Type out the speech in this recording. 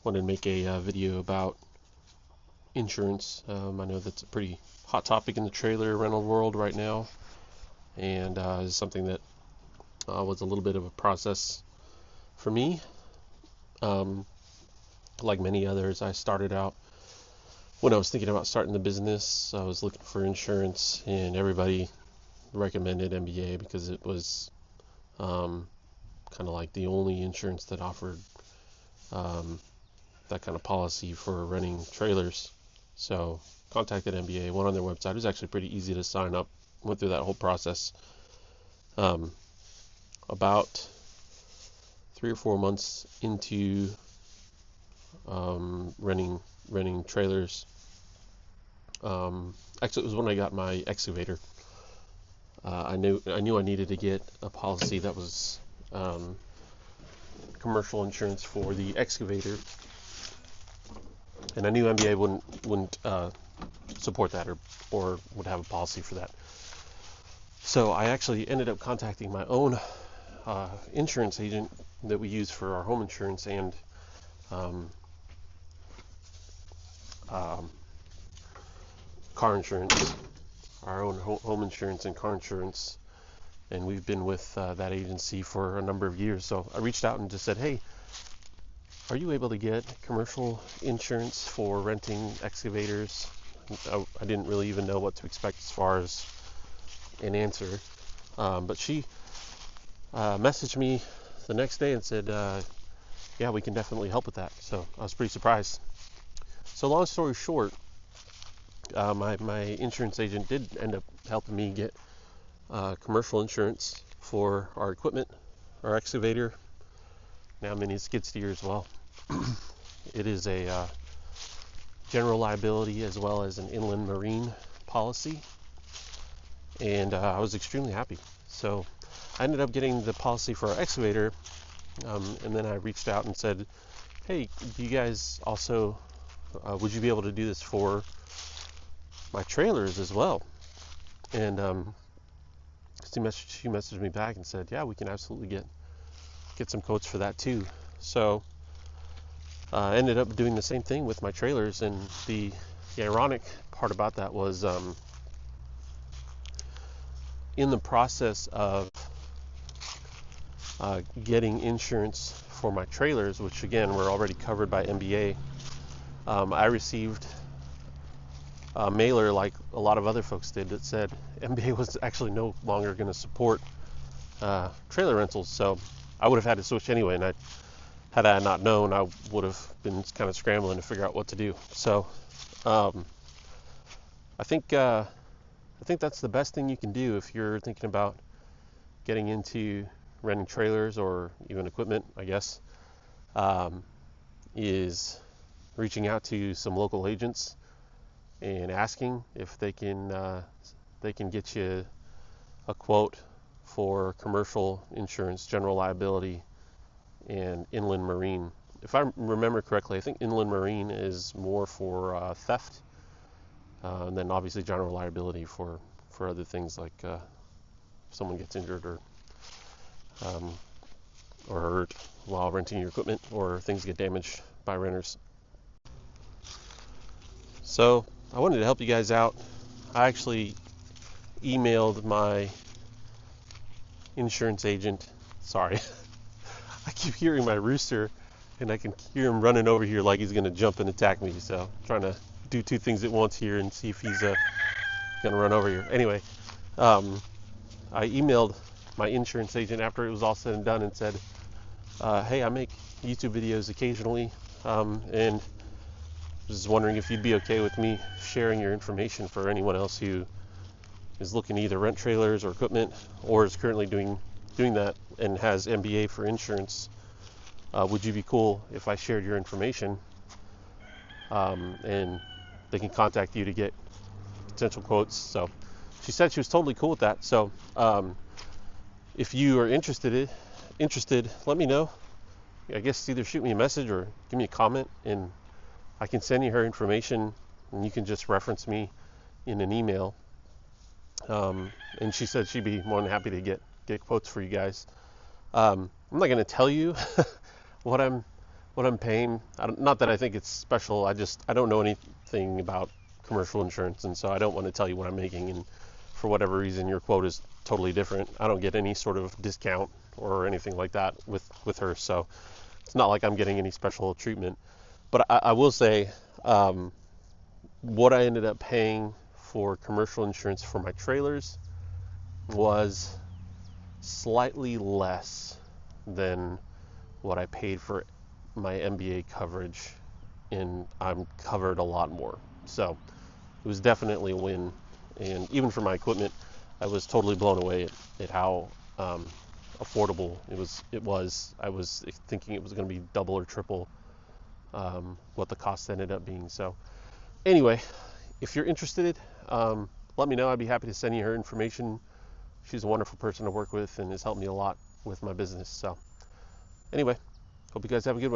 wanted to make a video about insurance. I know that's a pretty hot topic in the trailer rental world right now, and is something that was a little bit of a process for me. Like many others, I started out when I was thinking about starting the business. I was looking for insurance, and everybody recommended MBA because it was kind of like the only insurance that offered that kind of policy for renting trailers. So contacted MBA, went on their website. It was actually pretty easy to sign up. Went through that whole process. About 3 or 4 months into renting trailers. Actually, it was when I got my excavator. I knew I needed to get a policy that was commercial insurance for the excavator, and I knew MBA wouldn't support that or would have a policy for that. So I actually ended up contacting my own insurance agent that we use for our home insurance and car insurance, our own home insurance and car insurance, and we've been with that agency for a number of years. So I reached out and just said, hey, are you able to get commercial insurance for renting excavators? I didn't really even know what to expect as far as an answer, but she messaged me the next day and said, yeah, we can definitely help with that. So I was pretty surprised. So long story short, my insurance agent did end up helping me get commercial insurance for our equipment, our excavator, now mini skid steer as well. It is a general liability as well as an inland marine policy, and I was extremely happy. So I ended up getting the policy for our excavator, and then I reached out and said, hey, do you guys also, would you be able to do this for my trailers as well? And she messaged me back and said, yeah, we can absolutely get some quotes for that too. So I ended up doing the same thing with my trailers, and the ironic part about that was in the process of getting insurance for my trailers, which again were already covered by MBA, I received a mailer like a lot of other folks did that said MBA was actually no longer going to support trailer rentals. So I would have had to switch anyway, and had I not known, I would have been kind of scrambling to figure out what to do. So I think that's the best thing you can do if you're thinking about getting into renting trailers or even equipment, I guess, is reaching out to some local agents and asking if they can get you a quote for commercial insurance, general liability, and inland marine. If I remember correctly, I think inland marine is more for theft, and then obviously general liability for other things like if someone gets injured or hurt while renting your equipment, or things get damaged by renters. So I wanted to help you guys out. I actually emailed my insurance agent. Sorry, I keep hearing my rooster, and I can hear him running over here like he's going to jump and attack me. So I'm trying to do two things at once here and see if he's going to run over here. Anyway, I emailed my insurance agent after it was all said and done and said, hey, I make YouTube videos occasionally, and just wondering if you'd be okay with me sharing your information for anyone else who is looking to either rent trailers or equipment, or is currently doing that and has MBA for insurance. Would you be cool if I shared your information, and they can contact you to get potential quotes? So she said she was totally cool with that. So if you are interested, let me know. I guess either shoot me a message or give me a comment, and I can send you her information, and you can just reference me in an email. And she said she'd be more than happy to get quotes for you guys. I'm not going to tell you what I'm what I'm paying. Not that I think it's special. I don't know anything about commercial insurance, and so I don't want to tell you what I'm making. And for whatever reason, your quote is totally different. I don't get any sort of discount or anything like that with her. So it's not like I'm getting any special treatment. But I will say, what I ended up paying for commercial insurance for my trailers was slightly less than what I paid for my MBA coverage, and I'm covered a lot more. So it was definitely a win. And even for my equipment, I was totally blown away at how affordable it was. I was thinking it was going to be double or triple what the cost ended up being. So anyway, if you're interested, let me know. I'd be happy to send you her information. She's a wonderful person to work with and has helped me a lot with my business. So anyway, hope you guys have a good one.